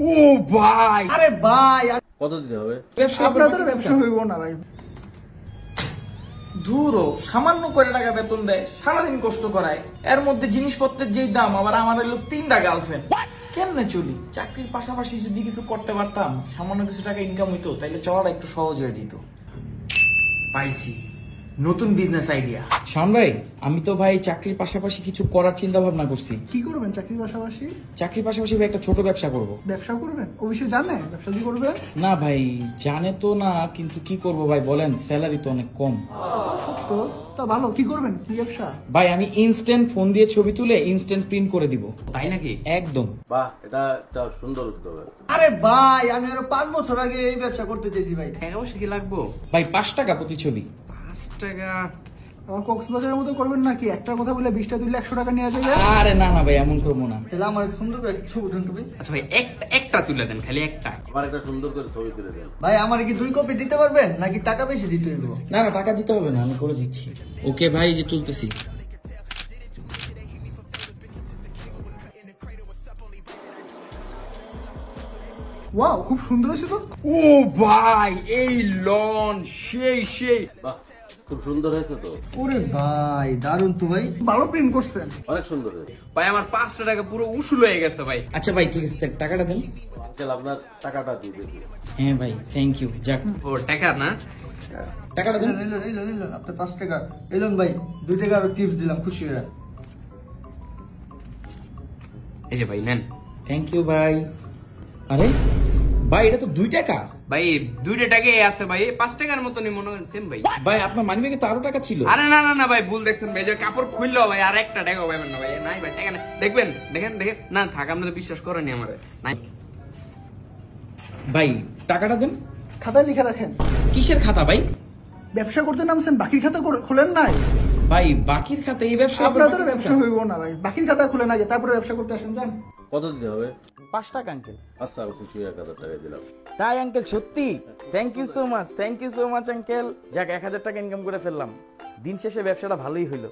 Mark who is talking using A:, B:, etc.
A: ও ভাই,
B: আরে ভাই
C: কত দিতে হবে?
B: আপনাদের ব্যবসা হইব না ভাই।
A: দূরও সামান্য করে টাকা বেতন দেয়, সারাদিন কষ্ট করায়, এর মধ্যে জিনিসপত্রের যেই দাম, আবার আমার হলো 3টা গার্লফ্রেন্ড। কেমনে চলি? চাকরির পাশাপাশি যদি কিছু করতে পারতাম, সামান্য কিছু টাকা ইনকাম হইতো, তাইলে চলাটা একটু সহজ হয়ে যেত। পাইছি নতুন বিজনেস আইডিয়া। শাওন ভাই, আমি তো ভাই চাকরির পাশাপাশি কিছু করার চিন্তা ভাবনা করছি।
B: কি করবেন চাকরির পাশাপাশি?
A: চাকরির পাশাপাশি ভাই একটা ছোট ব্যবসা করব।
B: ব্যবসা করবেন? অফিসে জানে ব্যবসা কি করবেন?
A: না ভাই, জানে তো না, কিন্তু কি করব ভাই বলেন, স্যালারি তো অনেক কম।
B: সত্য তা ভালো, কি করবেন, কি ব্যবসা?
A: ভাই আমি ইনস্ট্যান্ট ফোন দিয়ে ছবি তুলে ইনস্ট্যান্ট প্রিন্ট করে দিব।
D: তাই নাকি?
A: একদম।
C: বাহ, এটা একটা সুন্দর উদ্যোগ।
B: আরে ভাই, আমি আরো 5 বছর আগে এই ব্যবসা করতে চেয়েছি ভাই।
D: টাকা পয়সা কি লাগবো?
A: ভাই 5 টাকা প্রতি ছবি।
D: 5 টাকা?
B: আমার কক্সবাজারের মতো করবেন নাকি? একটা কথা বলে 20টা দিলে 100 টাকা নিয়ে যাবে।
A: আরে না না ভাই, এমন করবো না।
B: তাহলে আমার সুন্দর করে একটা ছবি উঠান তো ভাই।
D: আচ্ছা ভাই, একটা তুলে দেন, খালি একটা।
C: আমার একটা সুন্দর করে ছবি তুলে দেন।
B: ভাই আমার কি 2 কপি দিতে পারবেন নাকি টাকা বেশি দিতে হইব?
A: না না, টাকা দিতে হবে না, আমি করে দিচ্ছি। ওকে ভাই, যে তুলতেছি।
B: ওয়াও, খুব সুন্দর হয়েছে তো।
A: ও ভাই, এই লন সেই।
C: বাহ, খুব সুন্দর হয়েছে তো।
B: ওরে ভাই, দারুণ তো ভাই, ভালো প্রিন্ট করছেন।
C: অনেক সুন্দর হয়েছে
D: ভাই আমার 5টা টাকা পুরো উসুল হয়ে গেছে ভাই।
A: আচ্ছা ভাই, ঠিক আছে, টাকাটা দেন।
C: আঙ্কেল, আপনার টাকাটা দিয়ে দেখি।
A: হ্যাঁ ভাই, থ্যাংক ইউ। যাক,
D: ও টাকা না?
A: টাকাটা দেন।
B: এলেন আপনার 5 টাকা এলেন ভাই, 2 টাকা আরো টিপস দিলাম, খুশি হয়ে।
D: এই যে ভাই নেন।
A: থ্যাংক ইউ ভাই। আরে ভাই, এটা তো 2 টাকা।
D: ভাই 2টা টাকাই আছে ভাই, 5 টাকার মতনই মনে হয় সেম ভাই।
A: ভাই আপনার মানিব্যাগে তো আরো টাকা ছিল।
D: আরে না না না ভাই, ভুল দেখছেন ভাই, যে কাপড় খুললো ভাই, আর একটা টাকা পাবেন না ভাই। নাই ভাই, টাকা নাই, দেখবেন, দেখেন না থাক, আপনারা বিশ্বাস করেনি আমারে। নাই
A: ভাই টাকাটা দেন।
B: খাতায় লিখে রাখেন।
A: কিসের খাতা ভাই?
B: ব্যবসা করতে নামছেন, বাকির খাতা খোলেন নাই?
A: ভাই বাকির খাতা, এই ব্যবসা
B: আপনাদের ব্যবসা হইব না ভাই, বাকির খাতা খুলে না, তারপরে ব্যবসা করতে আসেন। যান।
C: কত দিতে হবে?
A: 5 টাকা আঙ্কেল।
C: আচ্ছা, খুশি হয়ে 1000 টাকা দিলাম।
A: তাই আঙ্কেল, সত্যি thank you so much uncle. যাক, 1000 টাকা ইনকাম করে ফেললাম। দিন শেষে ব্যবসাটা ভালোই হইলো।